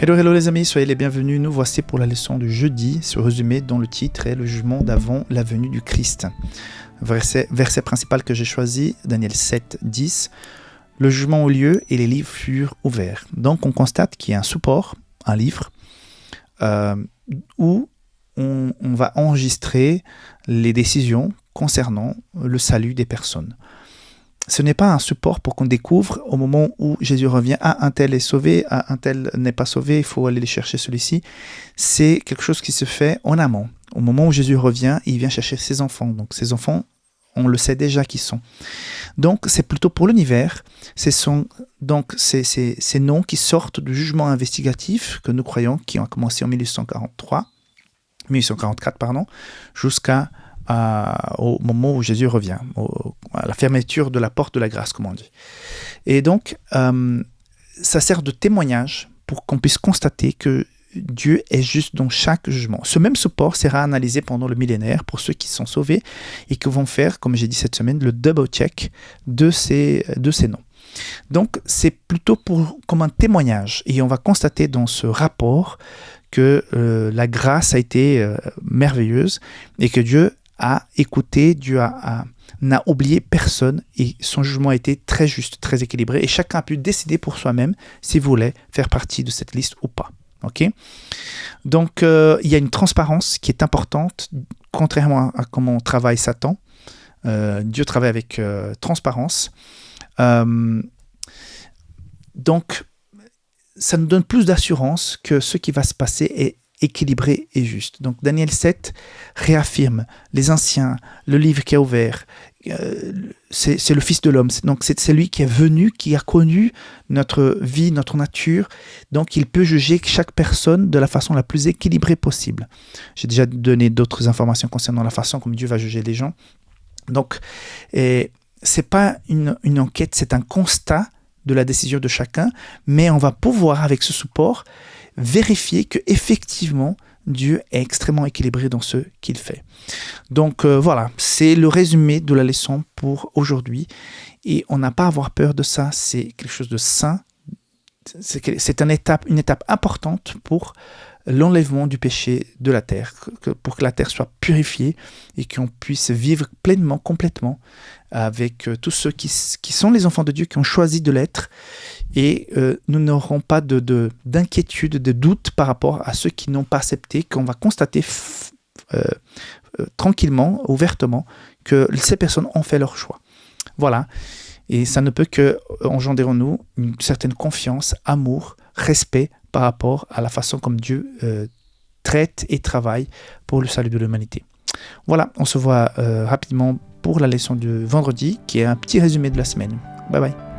Hello, hello les amis, soyez les bienvenus. Nous voici pour la leçon du jeudi, ce résumé dont le titre est le jugement d'avant la venue du Christ. Verset principal que j'ai choisi, Daniel 7, 10. Le jugement eut lieu et les livres furent ouverts. Donc on constate qu'il y a un support, un livre, où on va enregistrer les décisions concernant le salut des personnes. Ce n'est pas un support pour qu'on découvre au moment où Jésus revient, un tel est sauvé, un tel n'est pas sauvé, il faut aller chercher celui-ci. C'est quelque chose qui se fait en amont. Au moment où Jésus revient, il vient chercher ses enfants. Donc ses enfants, on le sait déjà qui sont. Donc c'est plutôt pour l'univers. Ces noms qui sortent du jugement investigatif que nous croyons, qui ont commencé en 1844, jusqu'à au moment où Jésus revient, à la fermeture de la porte de la grâce, comme on dit. Et donc, ça sert de témoignage pour qu'on puisse constater que Dieu est juste dans chaque jugement. Ce même support sera analysé pendant le millénaire pour ceux qui sont sauvés et qui vont faire, comme j'ai dit cette semaine, le double-check de ces noms. Donc, c'est plutôt comme un témoignage. Et on va constater dans ce rapport que la grâce a été merveilleuse et que Dieu a écouté, Dieu n'a oublié personne et son jugement a été très juste, très équilibré et chacun a pu décider pour soi-même s'il voulait faire partie de cette liste ou pas. Okay? Donc, il y a une transparence qui est importante, contrairement à comment travaille Satan. Dieu travaille avec transparence. Donc, ça nous donne plus d'assurance que ce qui va se passer est équilibré et juste. Donc Daniel 7 réaffirme les anciens, le livre qui est ouvert, c'est le Fils de l'homme. Donc c'est lui qui est venu, qui a connu notre vie, notre nature. Donc il peut juger chaque personne de la façon la plus équilibrée possible. J'ai déjà donné d'autres informations concernant la façon comme Dieu va juger les gens. Donc c'est pas une enquête, c'est un constat de la décision de chacun, mais on va pouvoir avec ce support vérifier que effectivement Dieu est extrêmement équilibré dans ce qu'il fait. Donc voilà, c'est le résumé de la leçon pour aujourd'hui et on n'a pas à avoir peur de ça, c'est quelque chose de saint, c'est une étape importante pour l'enlèvement du péché de la terre, pour que la terre soit purifiée et qu'on puisse vivre pleinement, complètement avec tous ceux qui sont les enfants de Dieu, qui ont choisi de l'être, et nous n'aurons pas d'inquiétude, de doute par rapport à ceux qui n'ont pas accepté, qu'on va constater tranquillement, ouvertement, que ces personnes ont fait leur choix. Voilà, et ça ne peut que engendrer en nous une certaine confiance, amour, respect par rapport à la façon comme Dieu traite et travaille pour le salut de l'humanité. Voilà, on se voit rapidement pour la leçon de vendredi, qui est un petit résumé de la semaine. Bye bye.